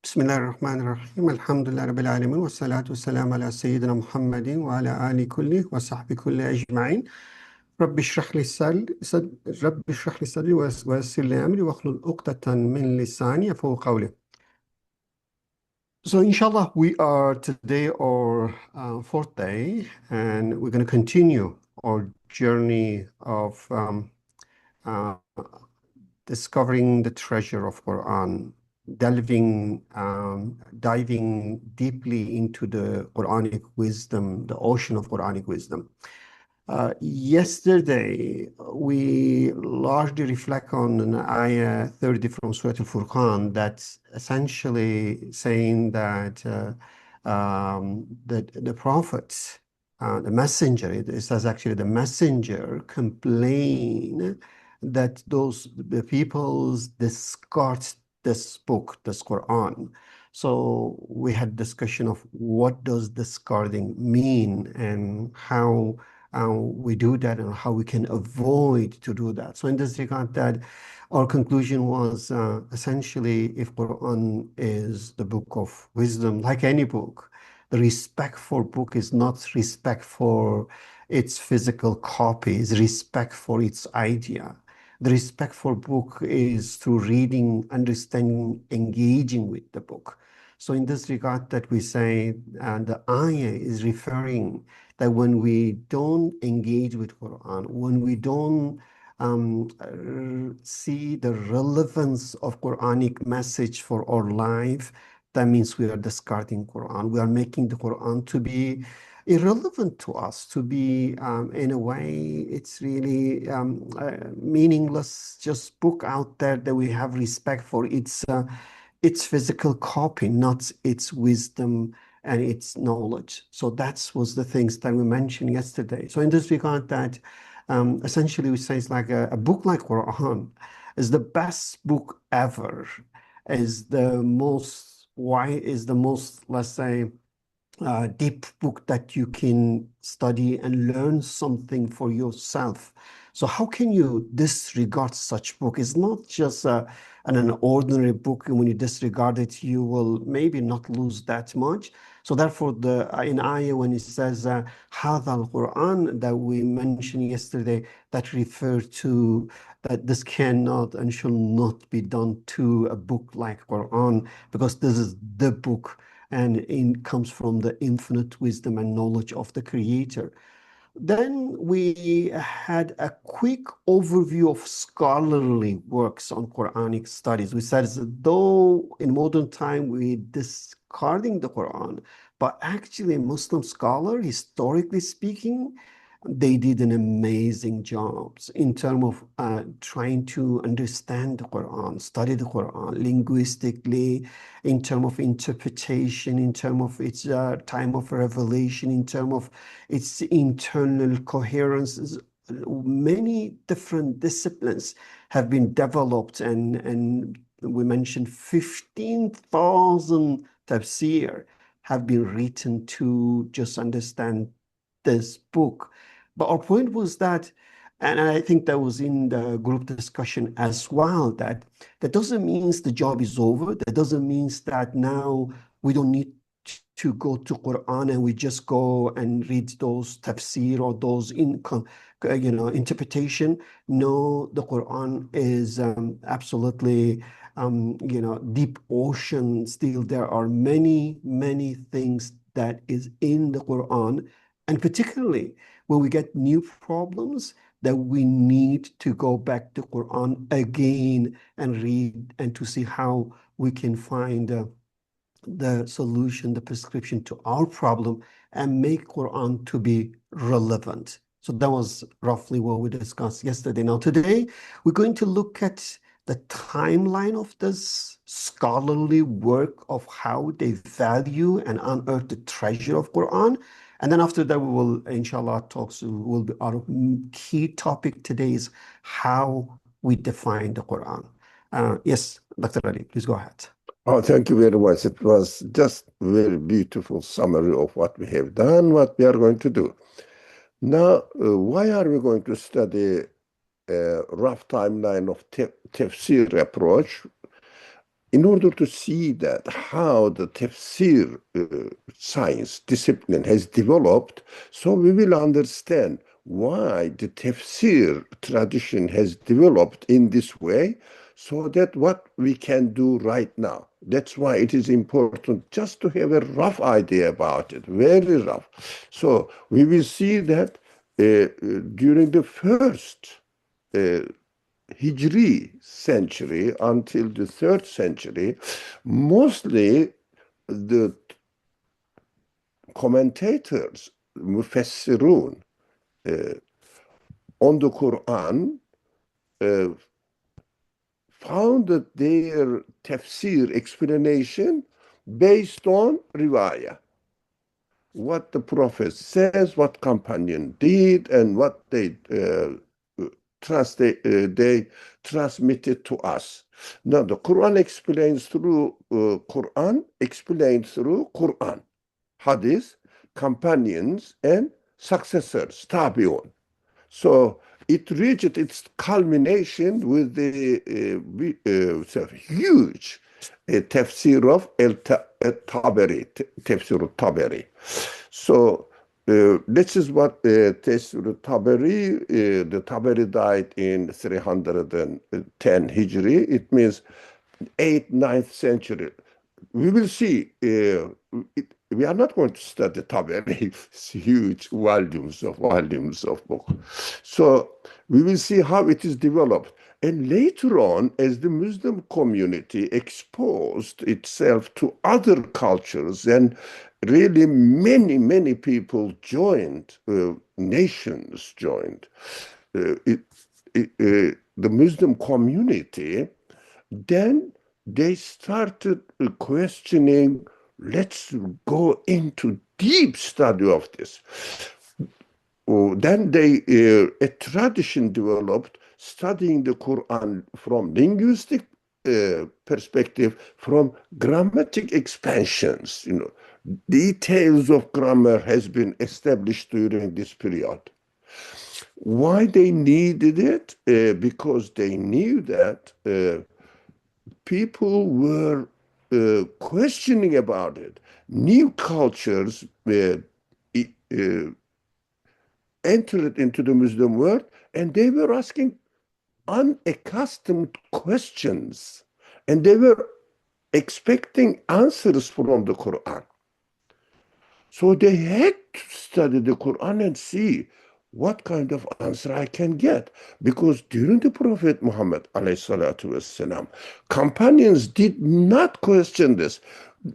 بسم الله الرحمن الرحيم الحمد لله رب العالمين والصلاة والسلام على سيدنا محمد وعلى آله كله وصحبه كله أجمعين. رب اشرح لي صدري ويسر لي أمري واحلل عقدة من لساني يفقهوا قولي. So inshallah we are today our fourth day, and we're going to continue our journey of uh, discovering the treasure of Quran, diving deeply into the Quranic wisdom, the ocean of Quranic wisdom. Yesterday, we largely reflect on an ayah 30 from Surah Al-Furqan that's essentially saying that the prophets, the messenger, it says actually the messenger complain that the peoples discard this book, this Quran. So we had discussion of what does discarding mean and how we do that and how we can avoid to do that. So in this regard, that our conclusion was essentially, if Quran is the book of wisdom, like any book, the respect for book is not respect for its physical copy, it's respect for its idea. The respect for book is through reading, understanding, engaging with the book. So in this regard that we say, the ayah is referring that when we don't engage with Quran, when we don't see the relevance of Quranic message for our life, that means we are discarding Quran. We are making the Quran to be irrelevant to us, to be in a way it's really meaningless, just book out there that we have respect for its physical copy, not its wisdom and its knowledge. So that was the things that we mentioned yesterday. So in this regard, that essentially we say it's like a book like Quran is the best book ever, is the most, let's say, deep book that you can study and learn something for yourself. So how can you disregard such book? It's not just an ordinary book, and when you disregard it, you will maybe not lose that much. So therefore, in ayah, when it says "Hadha al-Quran" that we mentioned yesterday, that refer to that this cannot and shall not be done to a book like Quran, because this is the book and it comes from the infinite wisdom and knowledge of the Creator. Then we had a quick overview of scholarly works on Quranic studies. We said that though in modern time we're discarding the Quran, but actually Muslim scholar, historically speaking, they did an amazing job in terms of trying to understand the Quran, study the Quran linguistically, in terms of interpretation, in terms of its time of revelation, in terms of its internal coherence. Many different disciplines have been developed, and we mentioned 15,000 tafsir have been written to just understand this book. But our point was that, and I think that was in the group discussion as well, that doesn't mean the job is over. That doesn't mean that now we don't need to go to Quran and we just go and read those tafsir or those interpretation. No, the Quran is absolutely deep ocean. Still, there are many, many things that is in the Quran, and particularly when we get new problems, that we need to go back to Quran again and read and to see how we can find the solution, the prescription to our problem, and make Quran to be relevant. So that was roughly what we discussed yesterday. Now today, we're going to look at the timeline of this scholarly work of how they value and unearth the treasure of Quran. And then after that, we will, inshallah, will be our key topic today is how we define the Quran. Yes, Dr. Ali, please go ahead. Oh, thank you very much. It was just a very beautiful summary of what we have done, what we are going to do. Now, why are we going to study a rough timeline of tafsir approach? in order to see that how the tafsir science discipline has developed, so we will understand why the tafsir tradition has developed in this way, so that what we can do right now. That's why it is important just to have a rough idea about it, very rough. So we will see that during the first uh, Hijri century until the third century, mostly the commentators, mufassirun, uh, on the Quran uh, founded their tafsir explanation based on riwayah. What the Prophet says, what companion did, and what they transmitted to us. Now, the Quran explains through Quran, explains through Quran, Hadith, companions, and successors, tabi'un. So it reached its culmination with the huge tafsir of Tabari, tafsir al-Tabari. So this is what tafsir al-Tabari, the Tabari died in 310 Hijri. It means 8th, 9th century. We will see. We are not going to study Tabari, huge volumes of book. So we will see how it is developed. And later on, as the Muslim community exposed itself to other cultures, and really many people joined, nations joined, the Muslim community, then they started questioning, let's go into deep study of this. Then a tradition developed studying the Quran from linguistic perspective, from grammatic expansions. Details of grammar has been established during this period. Why they needed it? Because they knew that people were questioning about it. New cultures entered into the Muslim world, and they were asking unaccustomed questions, and they were expecting answers from the Quran. So they had to study the Quran and see what kind of answer I can get. Because during the Prophet Muhammad والسلام, companions did not question this.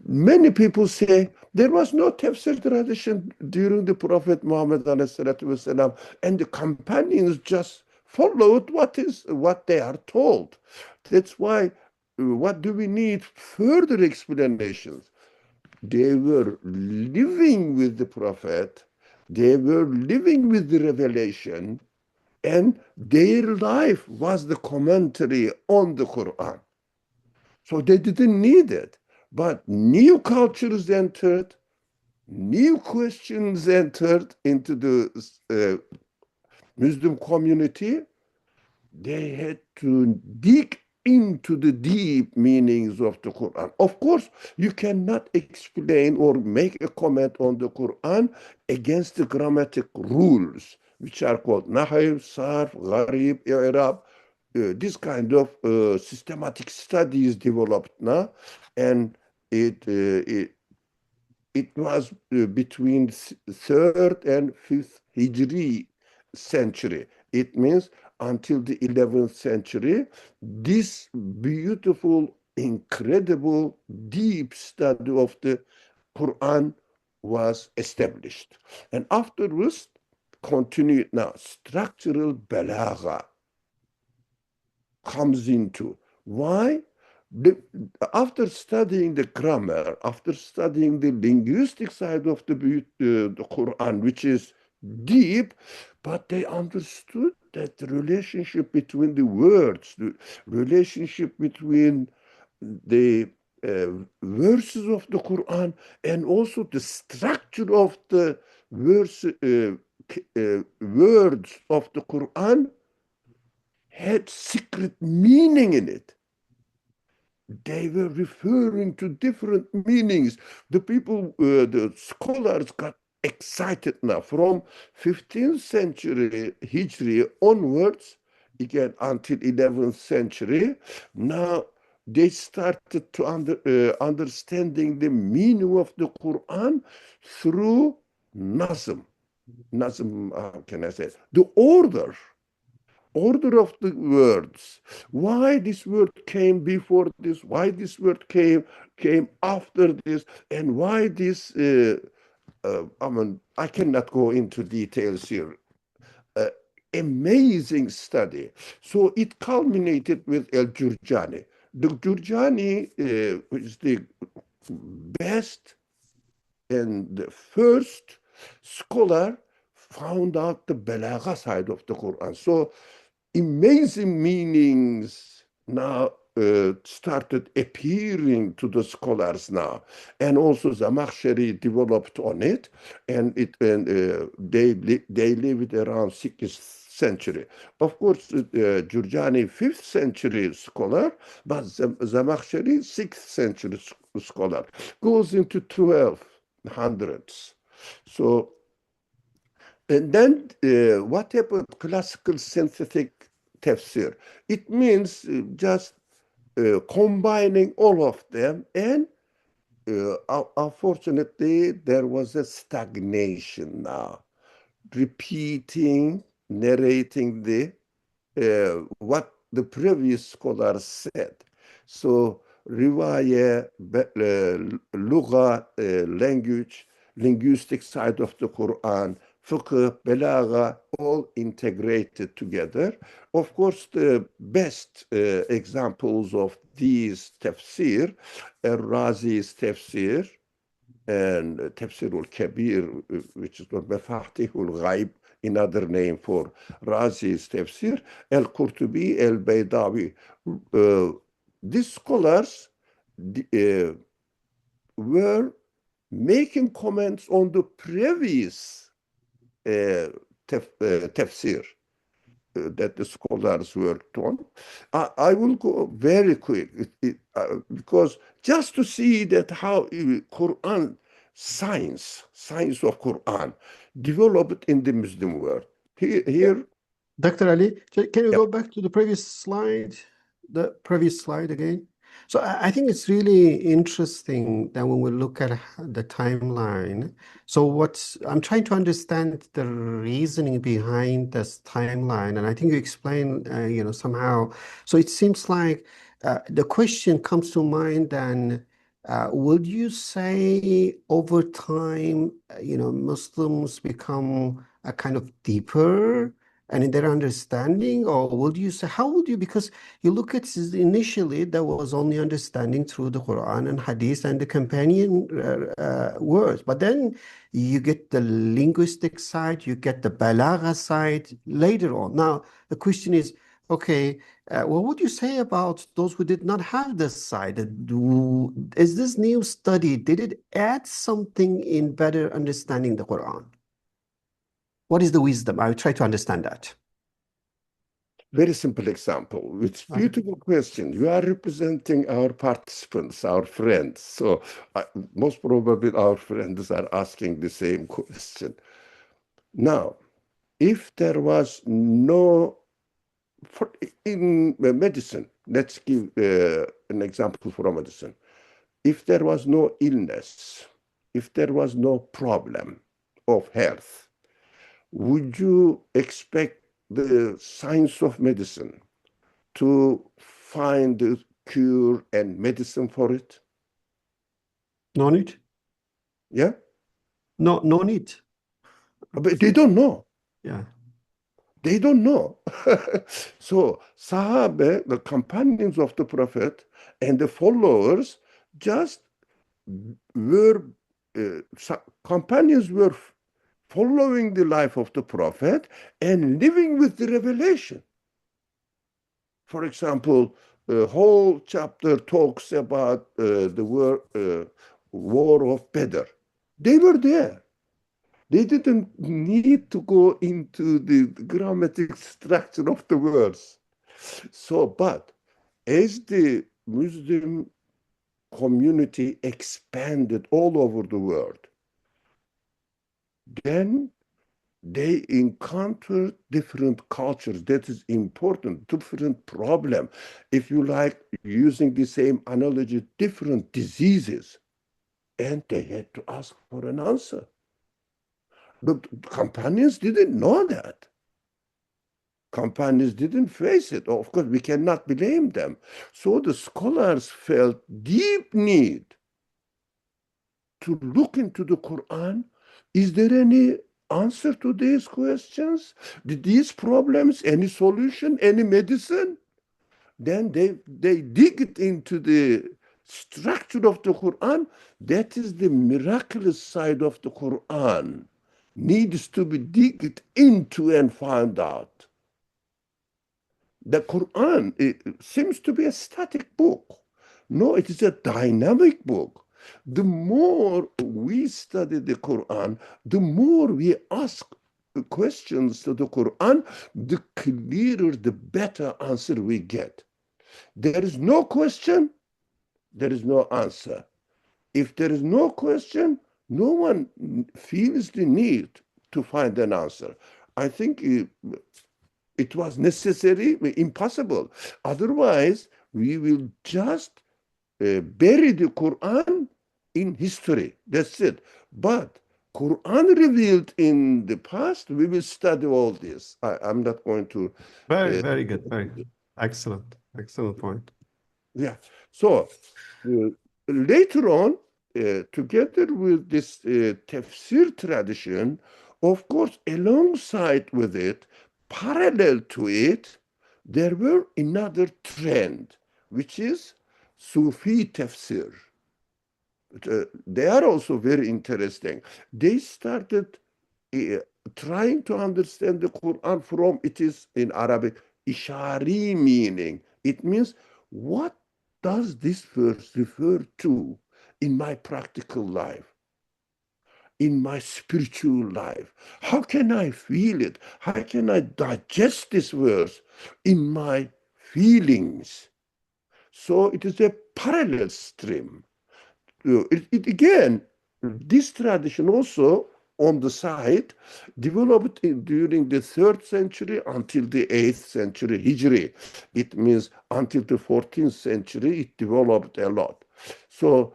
Many people say there was no tafsir tradition during the Prophet Muhammad والسلام, and the companions just followed what they are told. That's why, what do we need? Further explanations. They were living with the Prophet, they were living with the revelation, and their life was the commentary on the Quran. So they didn't need it. But new cultures entered, new questions entered into the Muslim community. They had to dig into the deep meanings of the Quran. Of course, you cannot explain or make a comment on the Quran against the grammatic rules, which are called Nahw, Sarf, Gharib, I'rab. This kind of systematic studies developed now, and it was between third and fifth Hijri century. It means until the 11th century, this beautiful, incredible, deep study of the Quran was established. And afterwards, continued now, structural balagha comes into. Why? After studying the grammar, after studying the linguistic side of the Quran, which is deep, but they understood that the relationship between the words, the relationship between the verses of the Quran, and also the structure of the words of the Quran had secret meaning in it. they were referring to different meanings. The scholars got excited now from 15th century Hijri onwards, again until 11th century. Now they started to understanding the meaning of the Quran through Nazm. Nazm, how can I say? The order of the words, why this word came before this, why this word came after this, and why this I mean, I cannot go into details here. uh, Amazing study. So it culminated with El Jurjani. The Jurjani is the best and the first scholar found out the Balagha side of the Quran. So amazing meanings now started appearing to the scholars now, and also Zamakhshari developed on it, and they lived around 6th century. Of course, Jurjani 5th century scholar, but Zamakhshari 6th century scholar goes into 1200s. So and then what happened? Classical synthetic tafsir. It means just combining all of them, and unfortunately, there was a stagnation now. Repeating, narrating the what the previous scholars said. So, riwayah, lugha, language, linguistic side of the Quran, fiqh, balagha, all integrated together. Of course, the best examples of these tafsir, Razi's tafsir, and Tafsir al-Kabir, which is called Mafatih al-Ghaib, another name for Razi's Tafsir, Al-Qurtubi, Al-Baydawi. These scholars were making comments on the previous tafsir that the scholars worked on. I will go very quick because just to see that how Quran science of Quran developed in the Muslim world. Here, Dr. Ali, can you yeah, go back to the previous slide again? So I think it's really interesting that when we look at the timeline, so I'm trying to understand the reasoning behind this timeline, and I think you explained, somehow. So it seems like the question comes to mind then, would you say over time, Muslims become a kind of deeper and in their understanding, or would you say, how would you, because you look at initially there was only understanding through the Quran and Hadith and the companion words, but then you get the linguistic side, you get the balagha side later on. Now, the question is, okay, what would you say about those who did not have this side? Is this new study, did it add something in better understanding the Quran? What is the wisdom? I will try to understand that. very simple example. It's Okay. beautiful question. You are representing our participants, our friends. So most probably our friends are asking the same question. Now, if there was no in medicine, let's give an example for medicine. If there was no illness, if there was no problem of health, would you expect the science of medicine to find the cure and medicine for it? No need? Yeah? No, no need. But they don't know. Yeah. They don't know. So, Sahabe, the companions of the Prophet, and the followers just were, companions were following the life of the Prophet and living with the revelation. For example, the whole chapter talks about the war of Badr. They were there. They didn't need to go into the grammatic structure of the words. So, but as the Muslim community expanded all over the world, then they encounter different cultures. That is important, different problem. If you like, using the same analogy, different diseases, and they had to ask for an answer. The companions didn't know that. Companions didn't face it. Of course, we cannot blame them. So the scholars felt deep need to look into the Quran. Is there any answer to these questions? Did these problems, any solution, any medicine? Then they dig it into the structure of the Quran. That is the miraculous side of the Quran. Needs to be digged into and found out. The Quran, it seems to be a static book. No, it is a dynamic book. The more we study the Quran, the more we ask questions to the Quran, the clearer, the better answer we get. There is no question, there is no answer. If there is no question, no one feels the need to find an answer. I think it was necessary, impossible. Otherwise, we will just bury the Quran in history. That's it. But Quran revealed in the past, we will study all this. I'm not going to. Very, Uh, very good. Very excellent. Excellent point. yeah. So later on, together with this tafsir tradition, of course, alongside with it, parallel to it, there were another trend, which is Sufi tafsir. They are also very interesting. They started uh, trying to understand the Quran from, it is in Arabic, ishari meaning. It means, what does this verse refer to in my practical life, in my spiritual life? How can I feel it? How can I digest this verse in my feelings? So it is a parallel stream. Again, this tradition also on the side developed during the 3rd century until the 8th century Hijri. It means until the 14th century, it developed a lot. So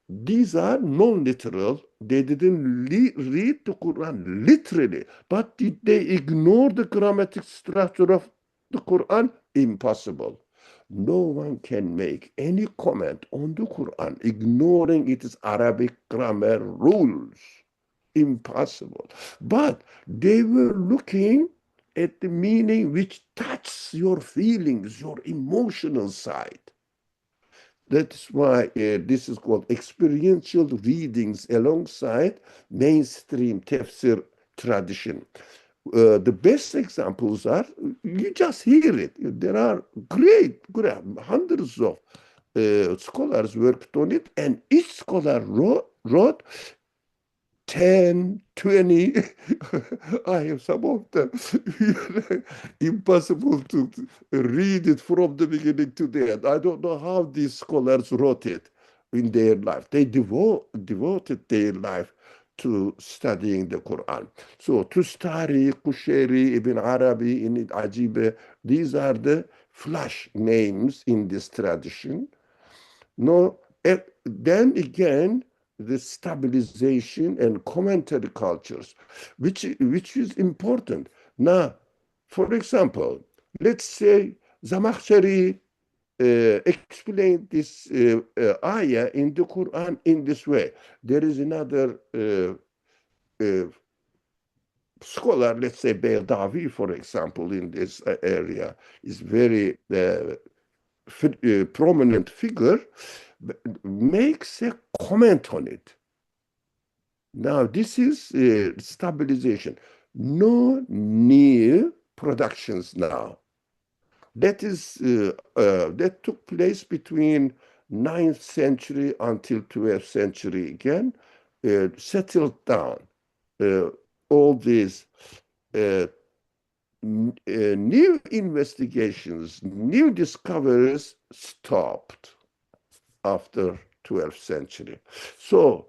these are non-literal. They didn't read the Quran literally, but did they ignore the grammatic structure of the Quran? Impossible. No one can make any comment on the Quran ignoring its Arabic grammar rules. Impossible. But they were looking at the meaning which touches your feelings, your emotional side. That's why this is called experiential readings alongside mainstream tafsir tradition. The best examples are, you just hear it. There are great, hundreds of scholars worked on it, and each scholar wrote 10, 20. I have some of them. Impossible to read it from the beginning to the end. I don't know how these scholars wrote it in their life. They devoted their life to studying the Quran. So Tustari, Qushayri, Ibn Arabi, in Ajibe, these are the flash names in this tradition. No, then again, the stabilization and commentary cultures, which is important. Now, for example, let's say Zamakhshari explained this ayah in the Quran in this way. There is another uh, scholar, let's say Baydawi, for example, in this area, is very prominent figure, makes a comment on it. Now, this is stabilization. No new productions now. That took place between 9th century until 12th century again, settled down. All these new investigations, new discoveries stopped after 12th century. So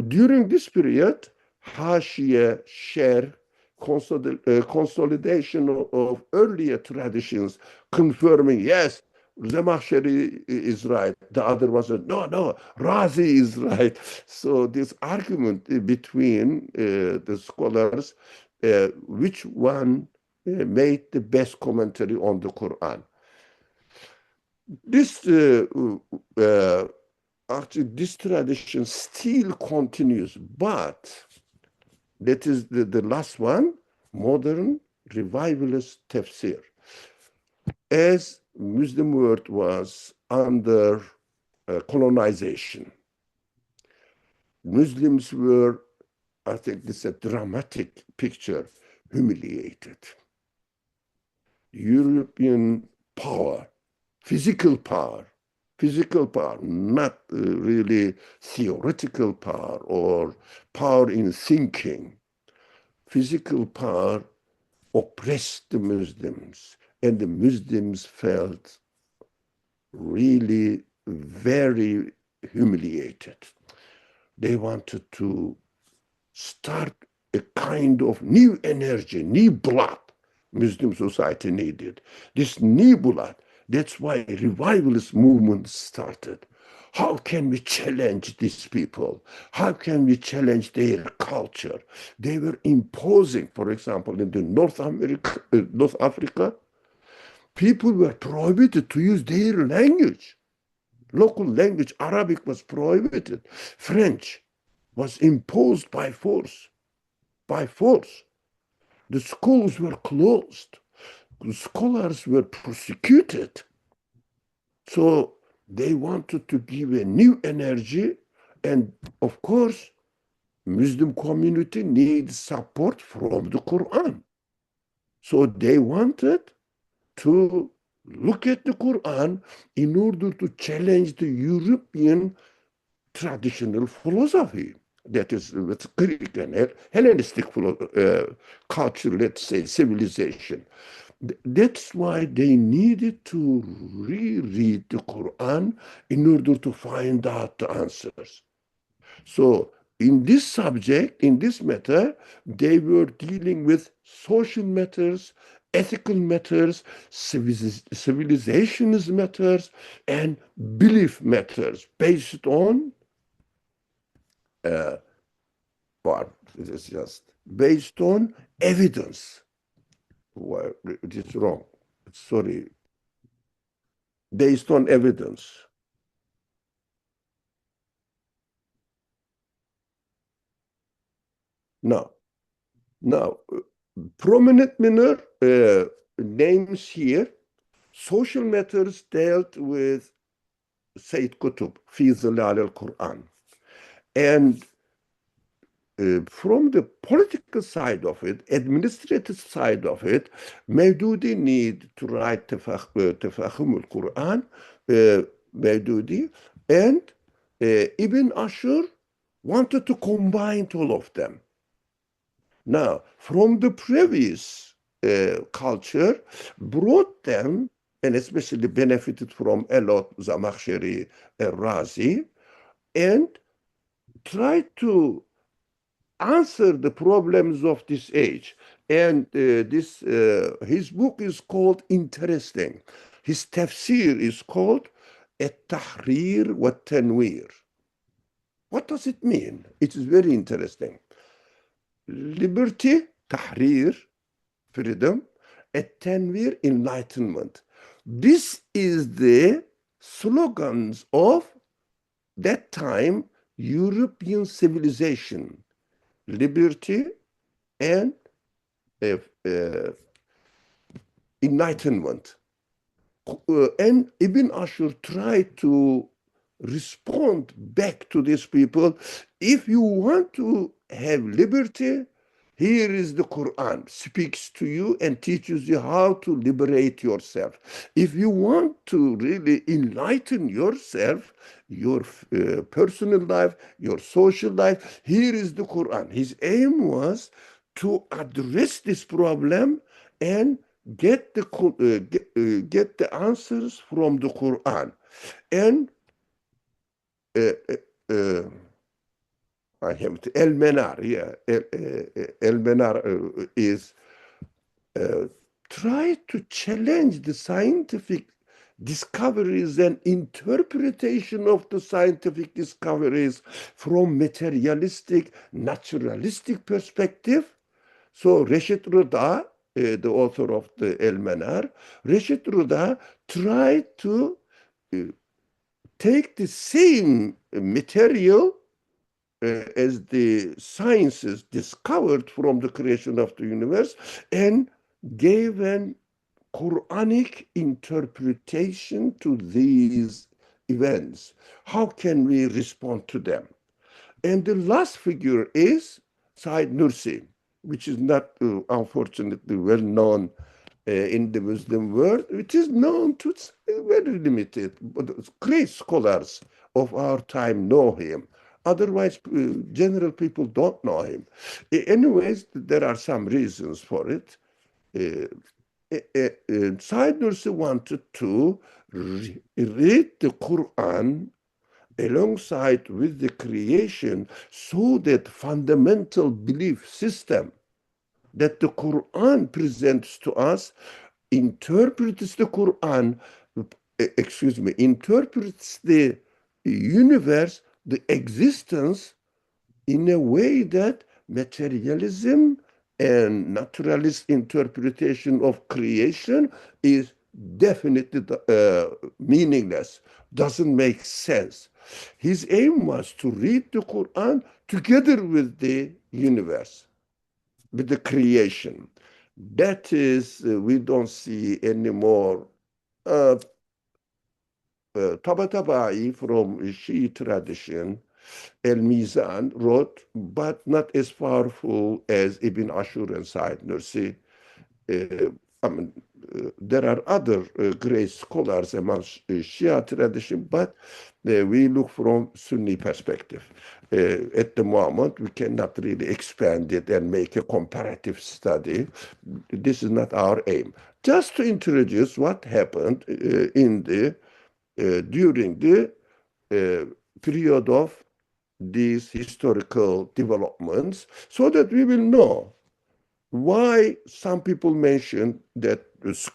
during this period, Haşiye, Şer, consolidation of earlier traditions, confirming, yes, Zemahsheri is right. The other one said, no, Razi is right. So this argument between the scholars, which one made the best commentary on the Quran. This actually, this tradition still continues, but that is the last one, modern revivalist tafsir. As Muslim world was under colonization, Muslims were, I think this is a dramatic picture, humiliated. European power, physical power, not really theoretical power or power in thinking. Physical power oppressed the Muslims, and the Muslims felt really very humiliated. They wanted to start a kind of new energy, new blood Muslim society needed. This new blood. That's why revivalist movement started. How can we challenge these people? How can we challenge their culture? They were imposing, for example, in the North Africa, people were prohibited to use their language. Local language, Arabic was prohibited. French was imposed by force. By force. The schools were closed. The scholars were persecuted. So they wanted to give a new energy. And of course, Muslim community needs support from the Quran. So they wanted to look at the Quran in order to challenge the European traditional philosophy. That is, with Greek and Hellenistic culture, let's say, civilization. That's why they needed to reread the Quran in order to find out the answers. So in this subject, in this matter, they were dealing with social matters, ethical matters, civilizationist matters, and belief matters based on but it is just based on evidence. Well, it is wrong. Sorry. Based on evidence. Now, prominent names here, social matters dealt with Sayyid Qutb, fi Zilal al-Quran. And from the political side of it, administrative side of it, Mevdudi need to write Tefahum al-Quran, Mevdudi, and Ibn Ashur wanted to combine all of them. Now, from the previous culture, brought them, and especially benefited from Elot, Zamakhshari, Razi, and tried to answer the problems of this age. And his book is called interesting. His tafsir is called At-Tahrir wa Tanwir. What does it mean? It is very interesting. Liberty, tahrir, freedom, at-tanwir, enlightenment. This is the slogans of that time European civilization. Liberty and enlightenment. And Ibn Ashur tried to respond back to these people. If you want to have liberty, here is the Quran, speaks to you and teaches you how to liberate yourself. If you want to really enlighten yourself, your personal life, your social life, here is the Quran. His aim was to address this problem and get the answers from the Quran. And uh, uh, uh, I have to, El Menar, yeah, El Menar is uh, try to challenge the scientific discoveries and interpretation of the scientific discoveries from materialistic, naturalistic perspective. So Reşit Rıda, the author of the El Menar, Reşit Rıda tried to uh, take the same material as the sciences discovered from the creation of the universe and gave an Quranic interpretation to these events. How can we respond to them? And the last figure is Said Nursi, which is not unfortunately well known in the Muslim world. It is known to very limited, but great scholars of our time know him. Otherwise, general people don't know him. Anyways, there are some reasons for it. Said Nursi wanted to read the Quran alongside with the creation so that fundamental belief system that the Quran presents to us interprets the Quran, interprets the universe, the existence in a way that materialism and naturalist interpretation of creation is definitely meaningless, doesn't make sense. His aim was to read the Quran together with the universe, with the creation. That is, we don't see anymore. Tabatabai from Shi'i tradition, El-Mizan wrote, but not as powerful as Ibn Ashur and Said Nursi. Uh, I mean, there are other great scholars among Shia tradition, but we look from Sunni perspective. At the moment, we cannot really expand it and make a comparative study. This is not our aim. Just to introduce what happened in the during the period of these historical developments so that we will know why some people mention that this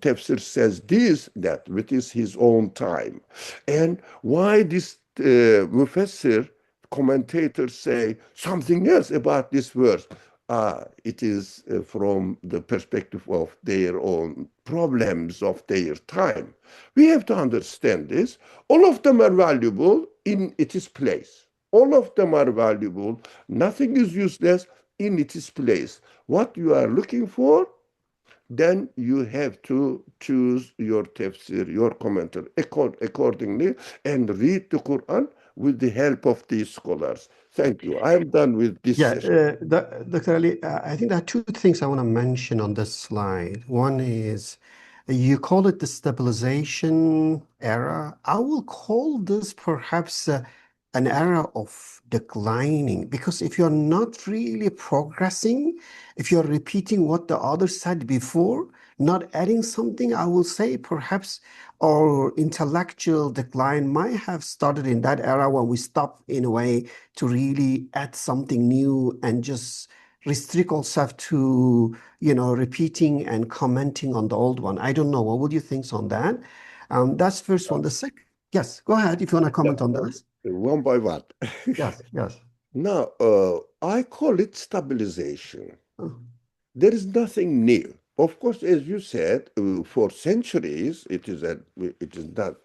tafsir says this, that, which is his own time, and why this mufassir commentators say something else about this verse. It is from the perspective of their own problems of their time. We have to understand this. All of them are valuable in its place. All of them are valuable. Nothing is useless in its place. What you are looking for, then you have to choose your tafsir, your commentary accordingly, and read the Quran with the help of these scholars. Thank you. I am done with this Yeah, session. Dr. Ali, I think there are two things I want to mention on this slide. One is you call it the stabilization era. I will call this perhaps an era of declining, because if you're not really progressing, if you're repeating what the other said before, not adding something, I will say perhaps our intellectual decline might have started in that era when we stopped in a way to really add something new and just restrict ourselves to, repeating and commenting on the old one. I don't know. What would you think on that? That's first one. The second, yes, go ahead if you want to Yeah, comment on this. one by one. Yes, yes. Now, I call it stabilization. Oh, There is nothing new. Of course, as you said, for centuries, it is not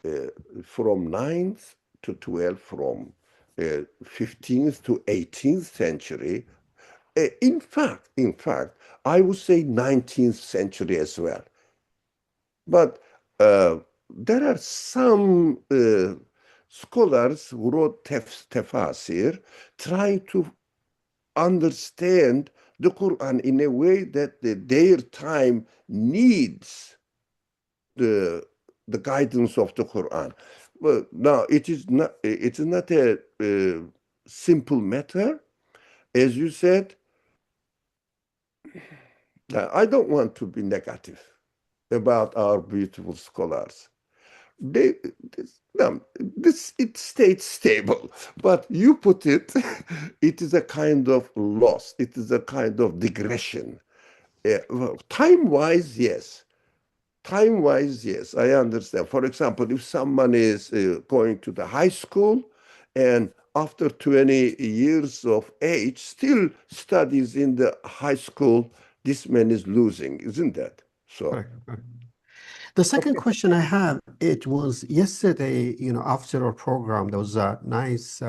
uh, from 9th to 12th, from 15th to 18th century. In fact, I would say 19th century as well. But there are some scholars who wrote tafsir trying to understand the Quran in a way that their time needs the the guidance of the Quran. Well, now it is not a simple matter. As you said, I don't want to be negative about our beautiful scholars. They, no, this it stayed stable, but you put it, it is a kind of loss. It is a kind of digression. Well, time-wise, yes. Time-wise, yes, I understand. For example, if someone is going to the high school and after 20 years of age still studies in the high school, this man is losing, isn't that? So, Correct. The second okay. question I have, it was yesterday, after our program, there was a nice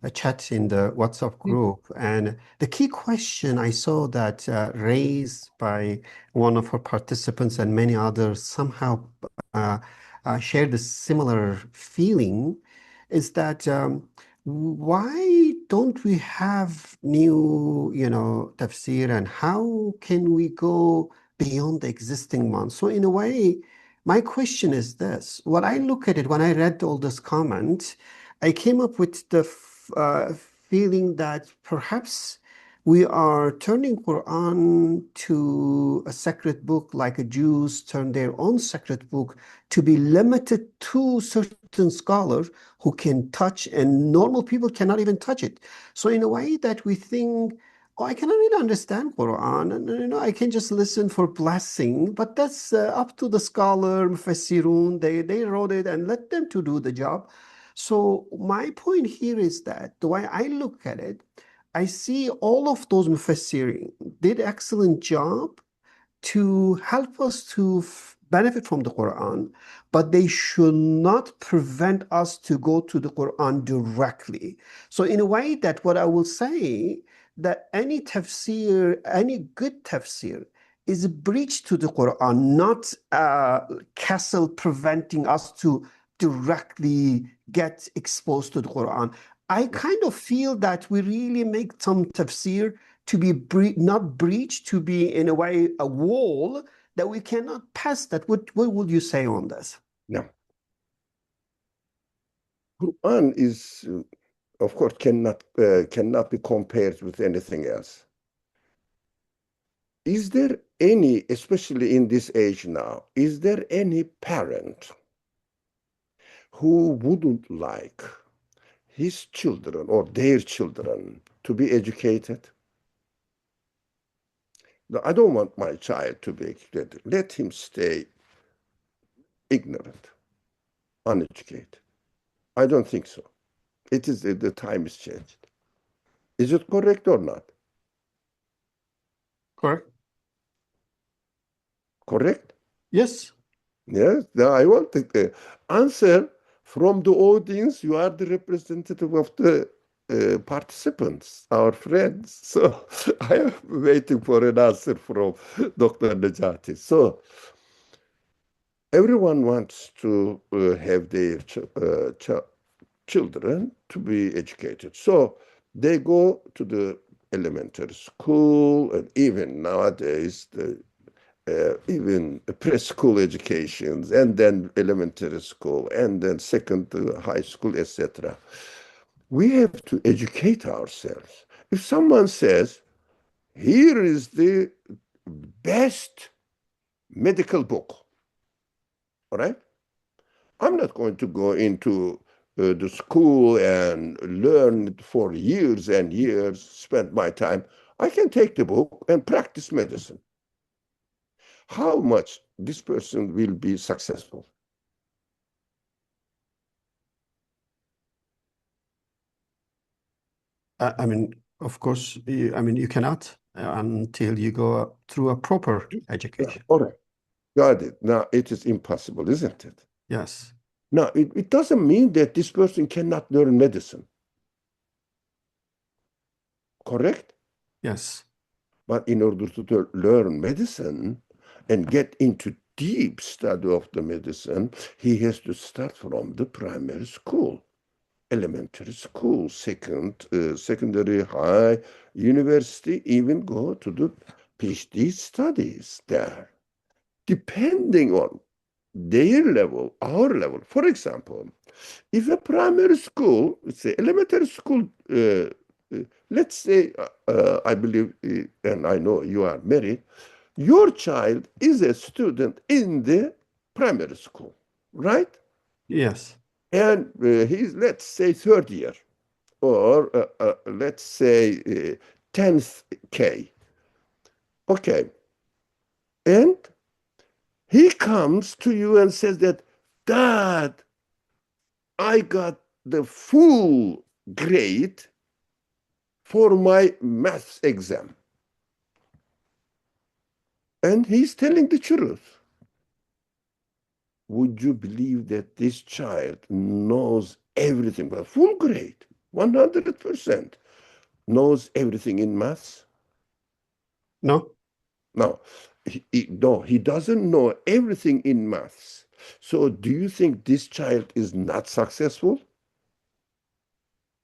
a chat in the WhatsApp group. And the key question I saw that raised by one of our participants and many others somehow uh, shared a similar feeling is that why don't we have new, tafsir, and how can we go beyond the existing ones? So in a way, my question is this. When I look at it, when I read all this comment, I came up with the feeling that perhaps we are turning Quran to a sacred book like a Jews turn their own sacred book to be limited to certain scholars who can touch and normal people cannot even touch it. So in a way that we think, oh, I cannot really understand Quran, and I can just listen for blessing. But that's up to the scholar, Mufassirun. They wrote it and let them to do the job. So my point here is that the way I look at it, I see all of those Mufassirin did excellent job to help us to benefit from the Quran, but they should not prevent us to go to the Quran directly. So in a way that what I will say that any tafsir, any good tafsir is a breach to the Quran, not a castle preventing us to directly get exposed to the Quran. I kind of feel that we really make some tafsir to be not breached, to be in a way a wall that we cannot pass that. What would you say on this? Now, Quran is, of course, cannot be compared with anything else. Is there any, especially in this age now, is there any parent who wouldn't like his children or their children to be educated? No, I don't want my child to be educated. Let him stay ignorant, uneducated. I don't think so. It is the time is changed. Is it correct or not? Correct. Correct? Yes. Yes. Now I want the answer from the audience. You are the representative of the participants, our friends. So I am waiting for an answer from Dr. Najati. So everyone wants to have their children to be educated. So they go to the elementary school, and even nowadays, even preschool educations, and then elementary school, and then second high school, etc. We have to educate ourselves. If someone says, here is the best medical book, all right? I'm not going to go into the school and learn for years and years, spend my time. I can take the book and practice medicine. How much this person will be successful? I mean, of course, you cannot until you go through a proper Yeah, education. all right. Got it. Now it is impossible, isn't it? Yes. Now it doesn't mean that this person cannot learn medicine, correct? Yes. But in order to learn medicine and get into deep study of the medicine, he has to start from the primary school, elementary school, secondary, high, university, even go to the PhD studies there. Depending on their level, our level. For example, if a primary school, let's say elementary school, let's say, I believe, and I know you are married, Your child is a student in the primary school, right? Yes. And he's, let's say, third year, or let's say 10th K. Okay. And he comes to you and says that, Dad, I got the full grade for my maths exam. And he's telling the truth. Would you believe that this child knows everything? Well, full grade, 100%, knows everything in maths? No, No, no, he doesn't know everything in maths. So do you think this child is not successful?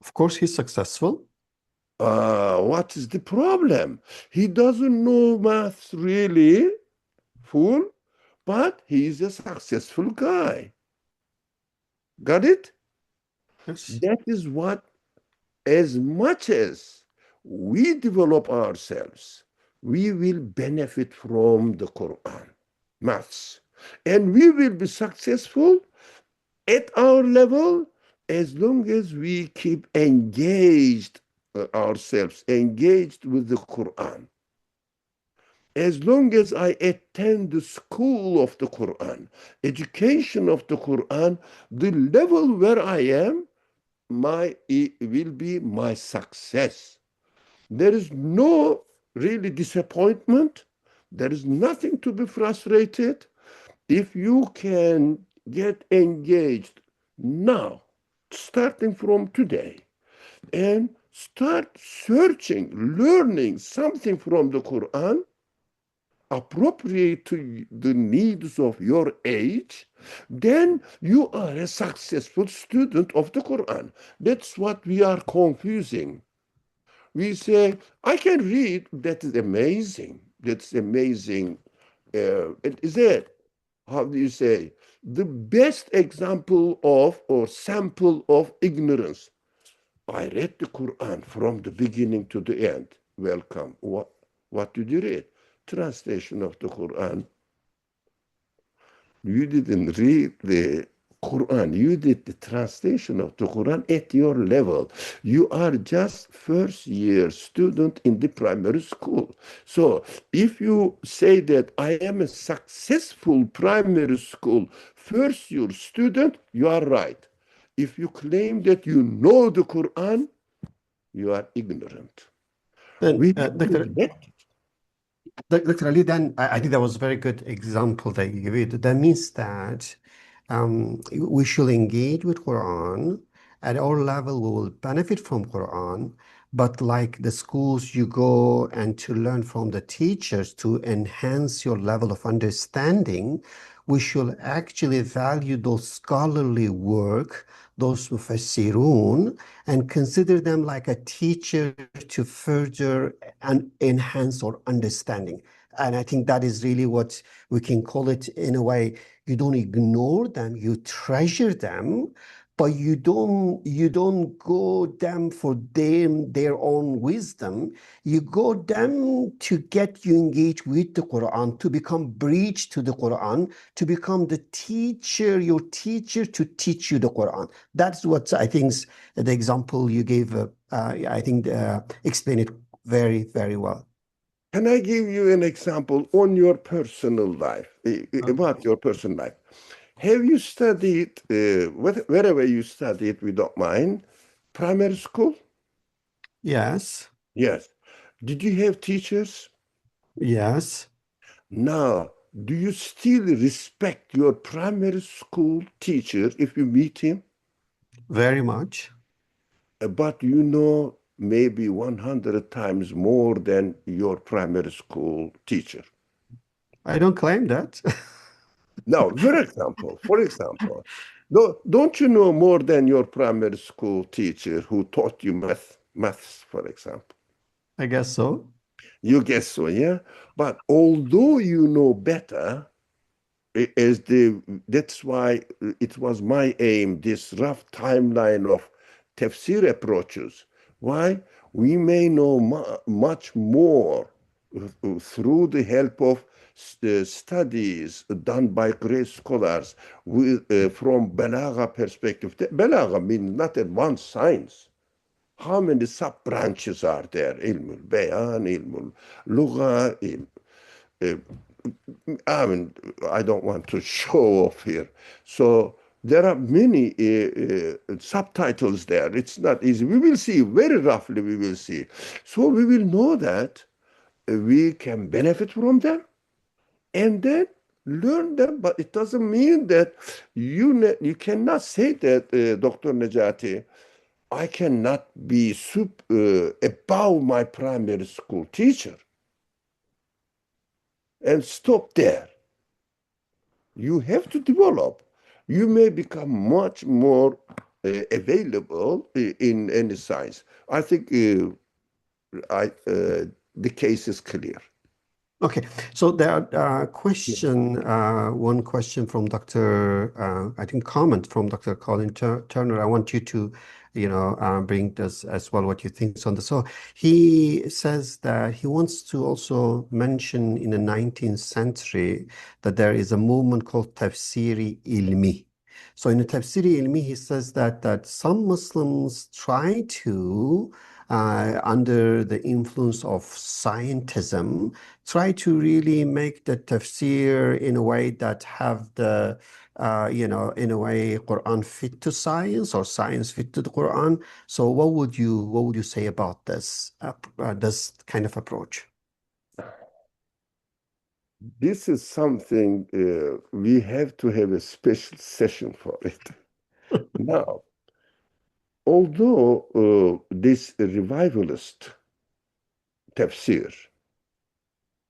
of course he's successful. What is the problem? He doesn't know maths really full, but he's a successful guy. Got it? Yes. That is what, as much as we develop ourselves, we will benefit from the Quran, maths, and we will be successful at our level as long as we keep engaged ourselves, engaged with the Quran. As long as I attend the school of the Quran, education of the Quran, the level where I am, it will be my success. There is no really disappointment. There is nothing to be frustrated. If you can get engaged now, starting from today, and start searching, learning something from the Quran, appropriate to the needs of your age, then you are a successful student of the Quran. That's what we are confusing. We say, I can read. That is amazing. That's amazing. It is it, how do you say, the best example of or sample of ignorance. I read the Quran from the beginning to the end. Welcome. What did you read? Translation of the Quran. You didn't read the Quran. You did the translation of the Quran at your level. You are just first year student in the primary school. So if you say that I am a successful primary school first year student, you are right. If you claim that you know the Quran, you are ignorant. Then, We have to let. Dr. Ali, then I think that was a very good example that you gave. That means that we should engage with Quran at our level. We will benefit from Quran, but like the schools you go and to learn from the teachers to enhance your level of understanding, we should actually value those scholarly work, those mufassirun, and consider them like a teacher to further and enhance our understanding. And I think that is really what we can call it in a way. You don't ignore them, you treasure them, but you don't go them for their own wisdom. You go them to get you engaged with the Quran, to become breach to the Quran, to become the teacher, your teacher to teach you the Quran. That's what I think the example you gave, I think explain it very, very well. Can I give you an example on your personal life, about your personal life? Have you studied, wherever you studied, we don't mind, primary school? Yes, Yes. Did you have teachers? yes, Now, do you still respect your primary school teacher if you meet him? very much. But you know maybe 100 times more than your primary school teacher. I don't claim that. Now, for example, don't you know more than your primary school teacher who taught you maths, for example? I guess so. You guess so, yeah? But although you know better, as that's why it was my aim, this rough timeline of tafsir approaches. Why? We may know much more through the help of studies done by great scholars from Balagha perspective. Balagha means not advanced science. How many sub-branches are there? Ilmul Bayan, Ilmul Lugha, uh, I mean, I don't want to show off here. So there are many subtitles there. It's not easy. We will see, very roughly we will see. So we will know that we can benefit from them and then learn them, but it doesn't mean that you cannot say that, Dr. Nejati, I cannot be above my primary school teacher and stop there. You have to develop. You may become much more available in any science. I think the case is clear. Okay, so there are Yeah. one question from I think comment from Dr. Colin Turner. I want you to, bring this as well, what you think on this. So he says that he wants to also mention in the 19th century that there is a movement called Tafsiri Ilmi. So in the Tafsiri Ilmi, he says that some Muslims try to, under the influence of scientism, try to really make the tafsir in a way that have the, in a way, Quran fit to science or science fit to the Quran. So what would you say about this kind of approach? This is something we have to have a special session for it. Now, although this revivalist tafsir,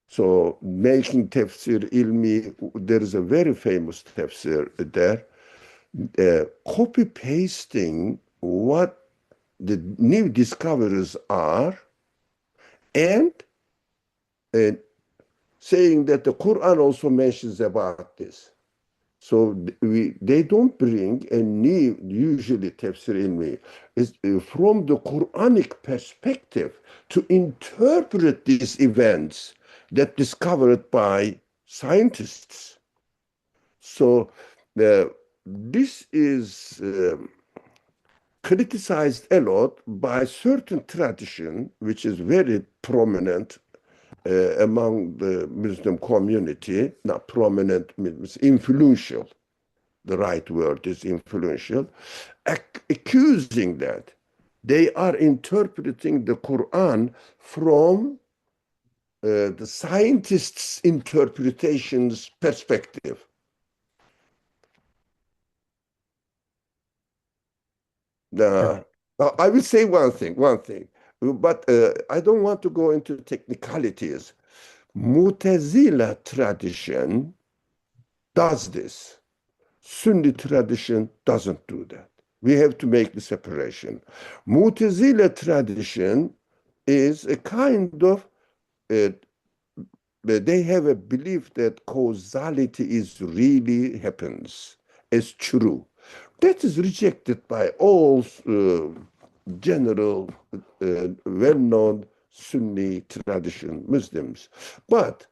so making tafsir ilmi, there is a very famous tafsir there, copy pasting what the new discoveries are and uh, saying that the Quran also mentions about this. So they don't bring a new, usually tafsir ilmi, is from the Quranic perspective to interpret these events that discovered by scientists. So this is criticized a lot by certain tradition, which is very prominent among the Muslim community, not prominent, means influential. The right word is influential, accusing that they are interpreting the Quran from the scientists' interpretations perspective. Yeah. Now, I will say one thing, but I don't want to go into technicalities. Mutazila tradition does this. Sunni tradition doesn't do that. We have to make the separation. Mutazila tradition is a kind of, uh, they have a belief that causality is really happens as true. That is rejected by all general, well-known Sunni tradition Muslims. But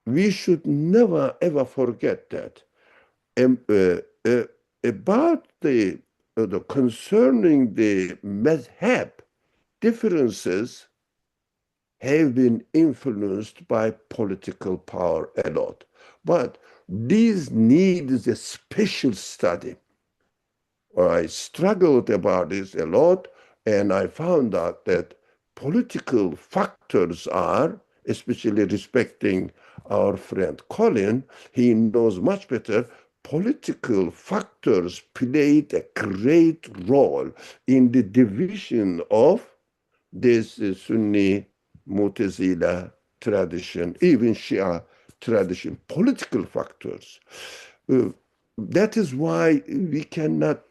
we should never ever forget that uh, about the concerning the madhab differences have been influenced by political power a lot. But these needs a special study. I struggled about this a lot, and I found out that political factors are, especially respecting our friend Colin, he knows much better, political factors played a great role in the division of this Sunni Mutazila tradition, even Shia tradition, political factors. Uh, that is why we cannot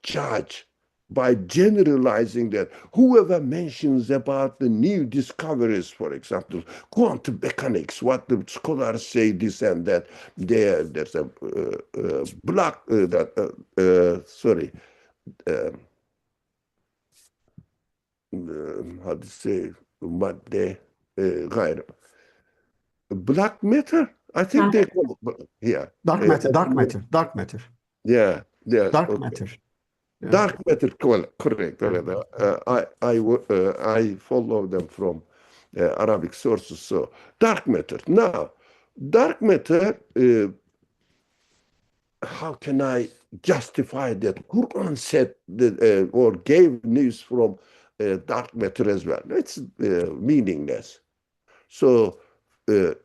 judge by generalizing that whoever mentions about the new discoveries, for example, quantum mechanics, what the scholars say this and that, there's a block sorry, uh, how to say, مادة غير black matter. I think they call it, yeah. Dark matter, dark matter, dark matter, Yeah, yes, dark okay. matter. Yeah. Dark matter, correct. I follow them from Arabic sources. So dark matter. Now, dark matter. How can I justify that? Quran said that, or gave news from dark matter as well. It's meaningless. So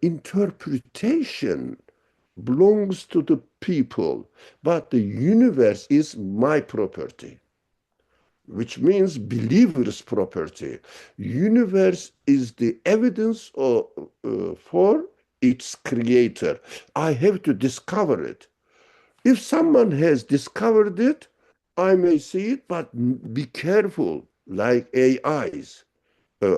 interpretation belongs to the people, but the universe is my property, which means believer's property. Universe is the evidence for its creator. I have to discover it. If someone has discovered it, I may see it, but be careful, like AIs.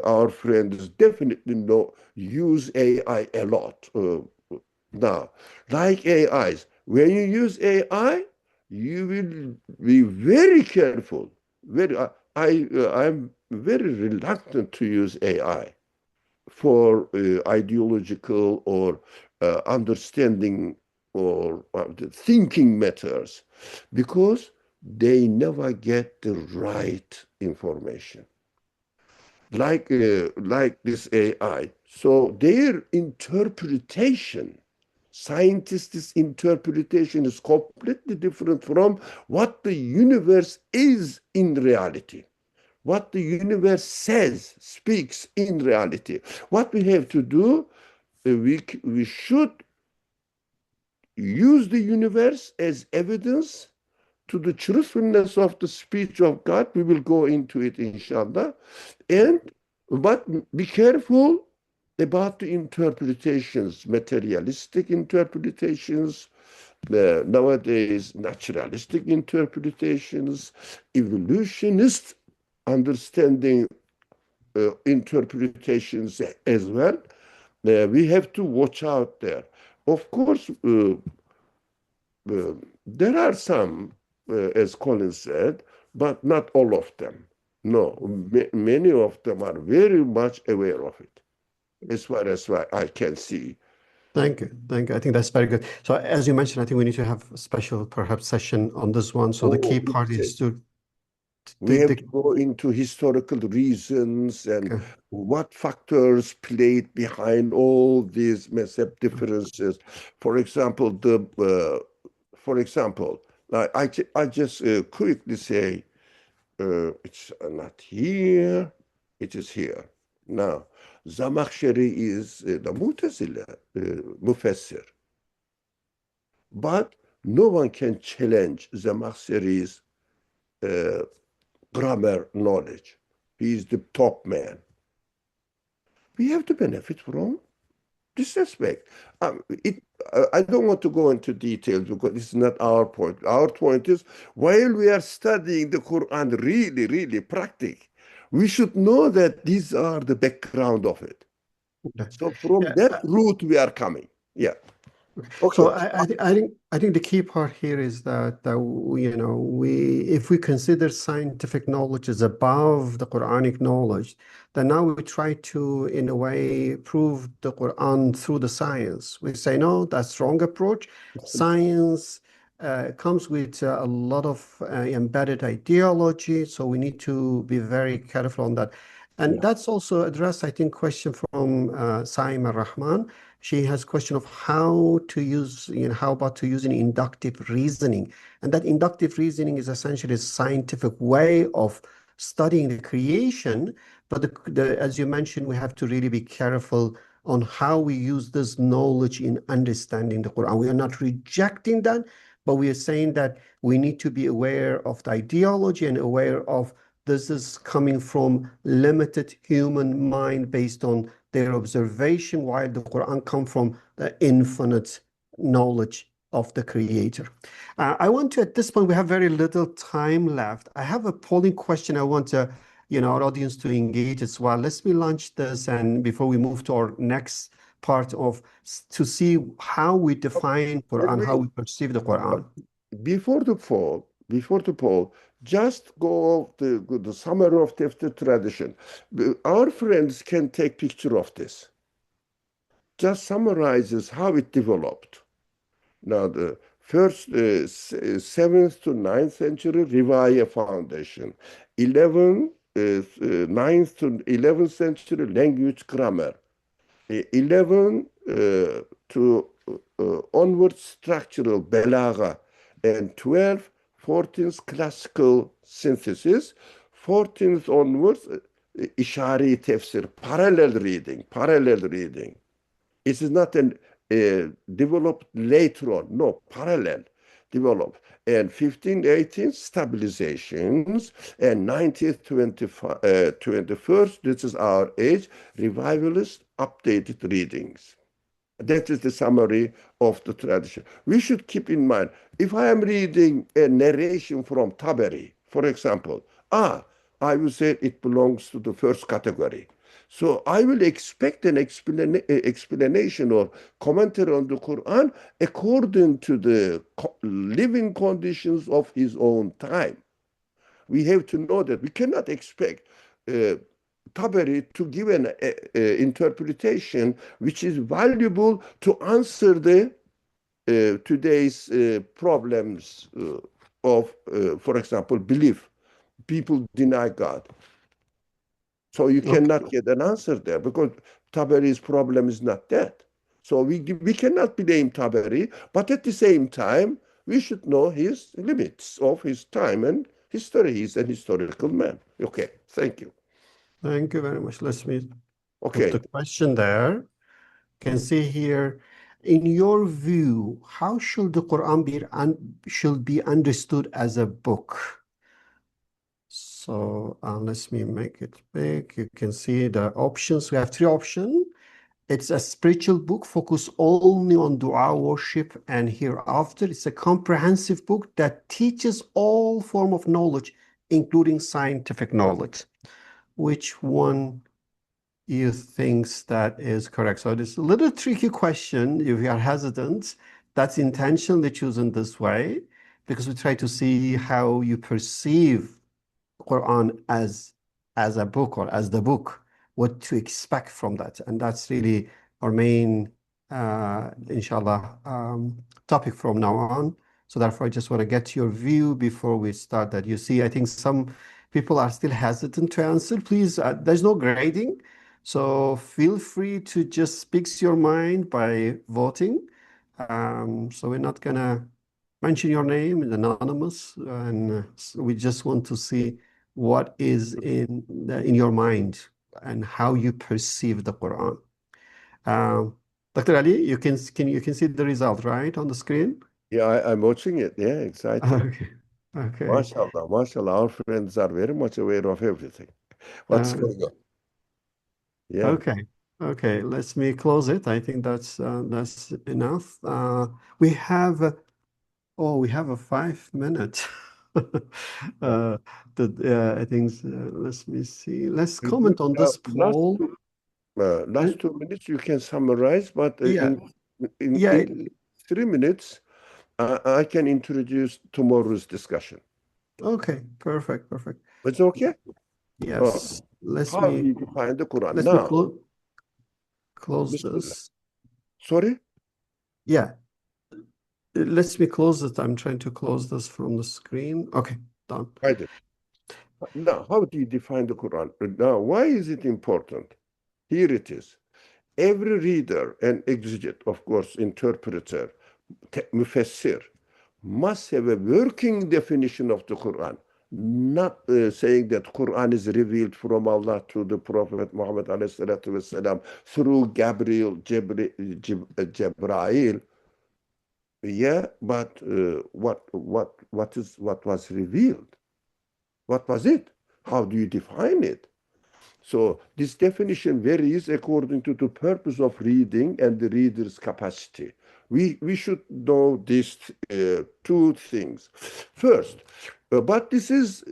Our friends definitely know use AI a lot now. Like AIs, when you use AI, you will be very careful. I'm very reluctant to use AI for ideological or understanding or thinking matters because they never get the right information like this AI. So their interpretation, scientists' interpretation is completely different from what the universe is in reality. What the universe says, speaks in reality. What we have to do, we should use the universe as evidence to the truthfulness of the speech of God. We will go into it, inshallah. And but be careful about the interpretations, materialistic interpretations, nowadays naturalistic interpretations, evolutionist understanding interpretations as well. We have to watch out there. Of course, there are some, as Colin said, but not all of them. No, many of them are very much aware of it, as far as I can see. Thank you. Thank you. I think that's very good. So as you mentioned, I think we need to have a special perhaps session on this one. So the key Oh, part is to we have the to go into historical reasons and okay. what factors played behind all these method differences. For example, for example, I just quickly say it's not here, it is here. Now, Zamakhshari is the Mutazila Mufassir, but no one can challenge Zamakhshari's uh, grammar knowledge. He is the top man. We have to benefit from this aspect. I don't want to go into details because this is not our point. Our point is while we are studying the Quran really, really practical, we should know that these are the background of it. Okay. So from Yeah. that route we are coming. Yeah. So Okay. I think the key part here is that we if we consider scientific knowledge as above the Quranic knowledge, then now we try to in a way prove the Quran through the science. We say no, that's wrong approach. Science comes with a lot of embedded ideology, so we need to be very careful on that. And Yeah. that's also addressed, I think, question from Saima Rahman. She has question of how to use, how about to use an inductive reasoning? And that inductive reasoning is essentially a scientific way of studying the creation. But as you mentioned, we have to really be careful on how we use this knowledge in understanding the Quran. We are not rejecting that, but we are saying that we need to be aware of the ideology and aware of this is coming from limited human mind based on their observation, while the Quran comes from the infinite knowledge of the Creator. I want to, at this point, we have very little time left. I have a polling question I want our audience to engage as well. Let's me launch this, and before we move to our next part of to see how we define Can Quran, how we, we perceive the uh, Quran. before the fall, before the poll, just go of the summary of the tradition. Our friends can take picture of this. Just summarizes how it developed. Now, the first 7th to 9th century Rivaya foundation, 9th to 11th century language grammar, 11 to onward structural Belagha, and 12, 14th classical synthesis, 14th onwards Ishari tefsir, parallel reading. It is not an developed later on, no, parallel developed. And 15, 18 stabilizations, and 19th, 21st, this is our age, revivalist updated readings. That is the summary of the tradition. We should keep in mind, if I am reading a narration from Tabari, for example, I will say it belongs to the first category. So I will expect an explanation or commentary on the Quran according to the living conditions of his own time. We have to know that we cannot expect uh, Tabari to give an interpretation which is valuable to answer the today's problems of, for example, belief. People deny God. So you Okay. cannot get an answer there because Tabari's problem is not that. So we cannot blame Tabari, but at the same time, we should know his limits of his time and history. He's an historical man. Okay, thank you. Thank you very much. Let me put the Okay. question there. Can see here, in your view, how should the Quran should be understood as a book? So let me make it big. You can see the options. We have three options. It's a spiritual book focused only on dua, worship, and hereafter. It's a comprehensive book that teaches all form of knowledge, including scientific knowledge. Which one you think that is correct? So it's a little tricky question. If you are hesitant, that's intentionally chosen this way because we try to see how you perceive Quran as a book or as the book, what to expect from that. And that's really our main, inshallah, topic from now on. So therefore, I just want to get your view before we start that. You see, I think some people are still hesitant to answer. Please, there's no grading. So feel free to just speak your mind by voting. So we're not gonna mention your name, it's anonymous, and we just want to see what is in your mind and how you perceive the Quran. Um, Dr. Ali, you can see the result, right, on the screen? Yeah, I'm watching it. Yeah, exciting. Okay. Okay. MashaAllah, MashaAllah. Our friends are very much aware of everything. What's Uh, going on? Yeah. okay. Okay. Let me close it. I think that's enough. We have we have a 5 minute. Yeah. Uh, I think, let me see. Let's You do- comment on uh, this poll. Uh, last 2 minutes you can summarize, but yeah, in yeah. 3 minutes I can introduce tomorrow's discussion. Okay, perfect, perfect. It's okay? Oh, Yes, let how do me you define the Quran? let me Now, close Bismillah. this. Sorry? Yeah, let me close it. I'm trying to close this from the screen. Okay, done. Haydi. Now, how do you define the Quran? Now, why is it important? Here it is. Every reader and exegete, of course, interpreter, mufassir, must have a working definition of the Quran, not saying that Quran is revealed from Allah to the Prophet Muhammad والسلام, through Gabriel, Jibrail. Yeah, but what was revealed? What was it? How do you define it? So this definition varies according to the purpose of reading and the reader's capacity. We should know these two things. First, but this is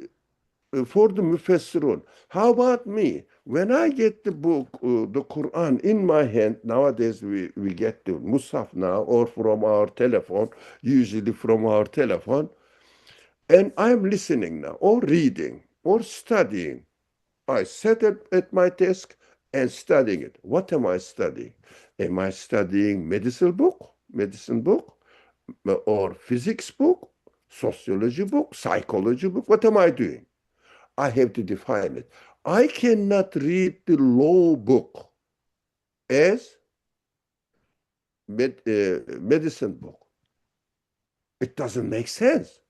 for the Mufassirun. How about me? When I get the book, the Quran in my hand, nowadays we get the Musaf now or from our telephone, usually from our telephone. and I'm listening now, or reading, or studying. I sat at my desk and studying it. What am I studying? Am I studying medicine book, or physics book, sociology book, psychology book? What am I doing? I have to define it. I cannot read the law book as medicine book. It doesn't make sense.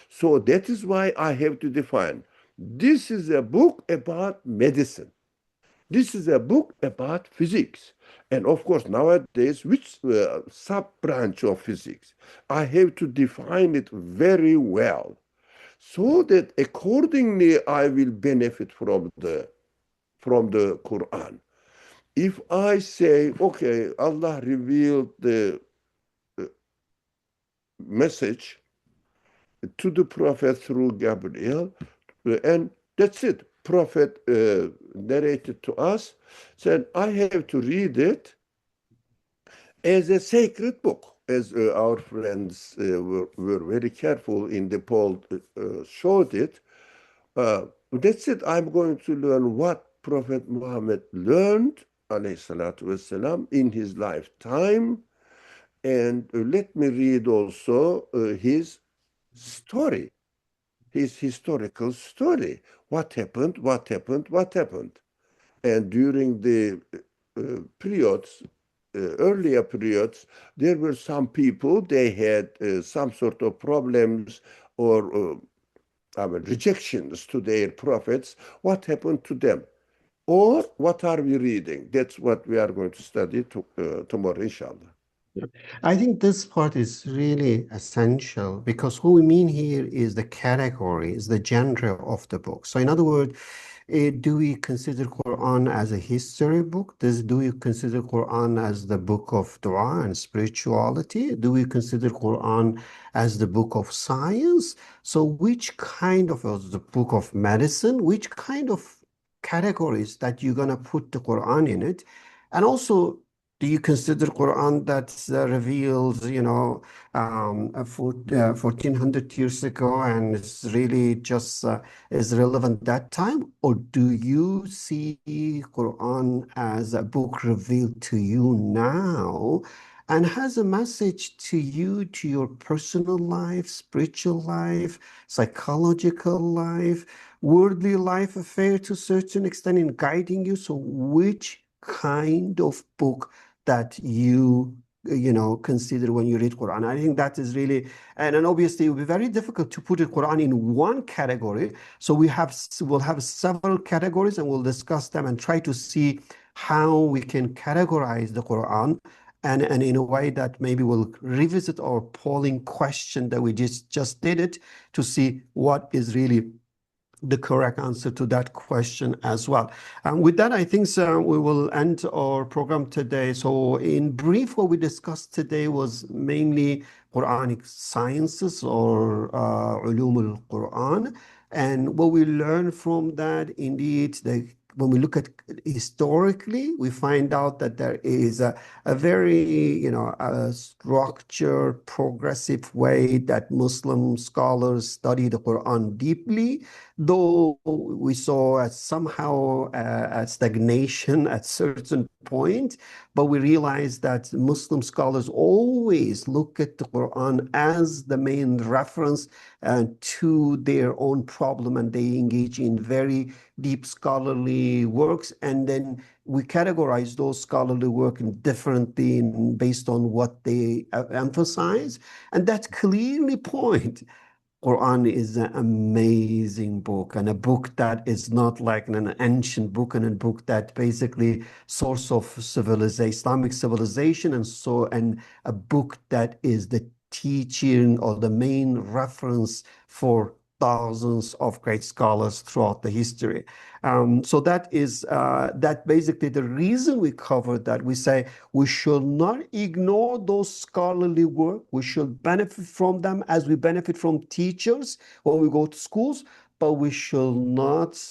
So that is why I have to define. This is a book about medicine. This is a book about physics. And of course, nowadays, which sub-branch of physics? I have to define it very well so that accordingly I will benefit from the Quran. If I say, okay, Allah revealed the uh, message to the prophet through Gabriel, and that's it. Prophet narrated to us, said, I have to read it as a sacred book, as our friends were very careful in the poll showed it. That's it. I'm going to learn what Prophet Muhammad learned, alayhi salatu wasalam, in his lifetime. And let me read also his story, his historical story. What happened, what happened, what happened. And during the periods, earlier periods, there were some people, they had some sort of problems or I mean, rejections to their prophets. What happened to them? Or what are we reading? That's what we are going to study tomorrow, inshallah. Yeah. I think this part is really essential because what we mean here is the category, is the genre of the book. So in other words, do we consider Quran as a history book? Do we consider Quran as the book of dua and spirituality? Do we consider Quran as the book of science? So which kind of the book of medicine? Which kind of categories that you're gonna put the Quran in it? And also, do you consider Quran that reveals, 1400 years ago and it's really just is relevant that time? Or do you see Quran as a book revealed to you now and has a message to you, to your personal life, spiritual life, psychological life, worldly life affair to a certain extent in guiding you? So which kind of book that consider when you read Quran? I think that is really, and obviously it will be very difficult to put the Quran in one category. So we'll have several categories and we'll discuss them and try to see how we can categorize the Quran, and in a way that maybe we'll revisit our polling question that we just did it to see what is really the correct answer to that question as well. And with that, I think we will end our program today. So in brief, what we discussed today was mainly Quranic sciences or ulum al-Quran. And what we learned from that, indeed, when we look at historically, we find out that there is a very, a structured, progressive way that Muslim scholars study the Quran deeply, though we saw somehow a stagnation at certain point, but we realized that Muslim scholars always look at the Quran as the main reference to their own problem, and they engage in very deep scholarly works, and then we categorize those scholarly work differently based on what they emphasize, and that clearly point Quran is an amazing book, and a book that is not like an ancient book, and a book that basically source of civilization, Islamic civilization, and a book that is the teaching or the main reference for thousands of great scholars throughout the history. So that basically the reason we covered that. We say we should not ignore those scholarly work. We should benefit from them as we benefit from teachers when we go to schools, but we should not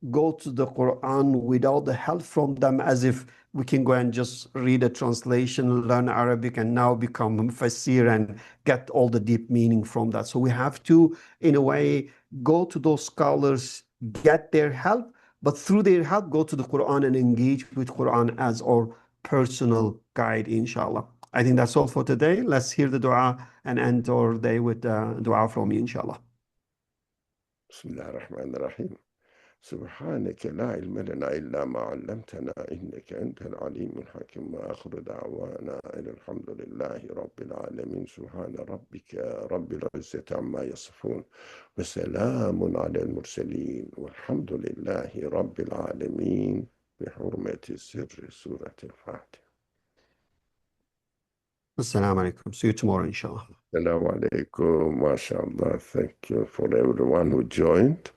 go to the Quran without the help from them, as if we can go and just read a translation, learn Arabic, and now become Mufassir and get all the deep meaning from that. So we have to, in a way, go to those scholars, get their help, but through their help, go to the Quran and engage with Quran as our personal guide, inshallah. I think that's all for today. Let's hear the dua and end our day with dua from you, inshallah. بسم الله الرحمن الرحيم. سبحانك لا علم لنا إلا ما علمتنا إنك أنت العليم الحكيم. وآخر دعوانا أن الحمد لله رب العالمين. سبحان ربك رب العزة عما يصفون وسلام على المرسلين والحمد لله رب العالمين بحرمة سر سورة الفاتحة. Assalamu alaikum. See you tomorrow, inshallah. السلام عليكم. ما شاء الله. Thank you for everyone who joined.